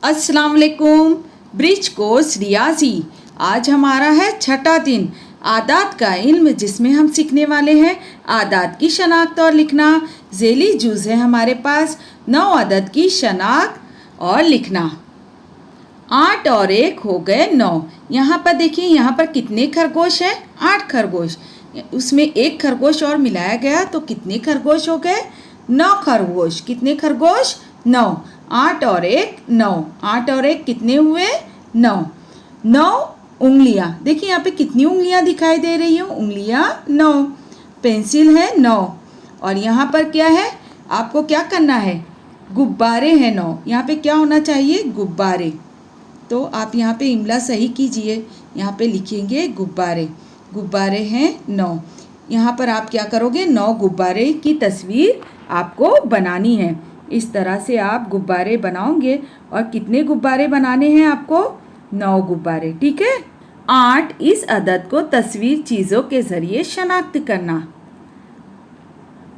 अस्सलाम वालेकुम। Bridge course रियाजी। आज हमारा है छठा दिन आदात का इल्म, जिसमें हम सीखने वाले हैं आदात की शनाख्त और लिखना। ज़ेली जुज़ है हमारे पास 9 अदद की शनाख्त और लिखना। 8 और 1 हो गए 9। यहाँ पर देखिए, यहाँ पर कितने खरगोश हैं? 8 खरगोश। उसमें एक खरगोश और मिलाया गया तो कितने खरगोश हो गए? 9 खरगोश। कितने खरगोश? 9। 8 और 1 9। 8 और 1 कितने हुए? 9। 9 उंगलियां। देखिए यहाँ पे कितनी उंगलियां दिखाई दे रही हैं? उंगलियां 9। पेंसिल है 9। और यहाँ पर क्या है? आपको क्या करना है? गुब्बारे हैं 9। यहाँ पे क्या होना चाहिए? गुब्बारे। तो आप यहाँ पे इमला सही कीजिए। यहाँ पे लिखेंगे गुब्बारे। गुब्बारे हैं 9। यहाँ पर आप क्या करोगे? 9 गुब्बारे की तस्वीर आपको बनानी है। इस तरह से आप गुब्बारे बनाओगे। और कितने गुब्बारे बनाने हैं आपको? 9 गुब्बारे। ठीक है। 8 इस अदद को तस्वीर चीज़ों के ज़रिए शनाख्त करना।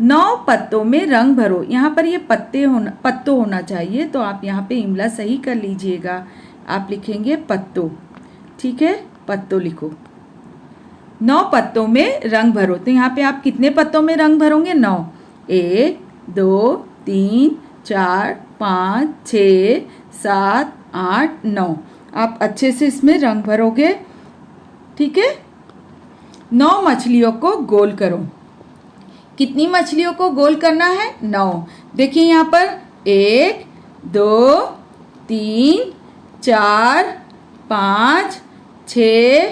9 पत्तों में रंग भरो। यहाँ पर ये पत्तों होना चाहिए, तो आप यहाँ पे इमला सही कर लीजिएगा। आप लिखेंगे पत्तों। ठीक है, पत्तों लिखो। 9 पत्तों में रंग भरो। तो यहाँ पे आप कितने पत्तों में रंग भरोगे? 9। 1 2 3 4 5 6 7 8 9। आप अच्छे से इसमें रंग भरोगे। ठीक है। 9 मछलियों को गोल करो। कितनी मछलियों को गोल करना है? 9। देखिए यहाँ पर 1 2 3 4 5 6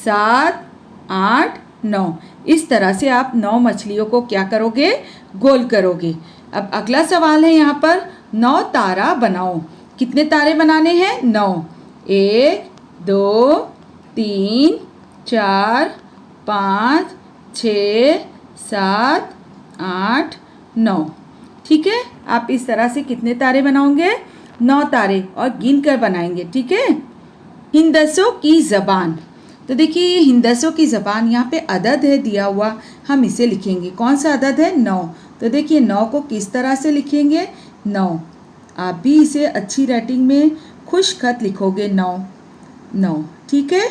7 8 9। इस तरह से आप 9 मछलियों को क्या करोगे? गोल करोगे। अब अगला सवाल है यहाँ पर 9 तारा बनाओ। कितने तारे बनाने हैं? 9। 1 2 3 4 5 6 7 8 9। ठीक है। आप इस तरह से कितने तारे बनाओगे? 9 तारे, और गिन कर बनाएंगे। ठीक है। हिंदसों की ज़बान। तो देखिए, ये हिंदसों की ज़बान, यहाँ पे अदद है दिया हुआ, हम इसे लिखेंगे। कौन सा अदद है? 9। तो देखिए 9 को किस तरह से लिखेंगे? 9। आप भी इसे अच्छी राइटिंग में खुश खत लिखोगे। 9 9। ठीक है।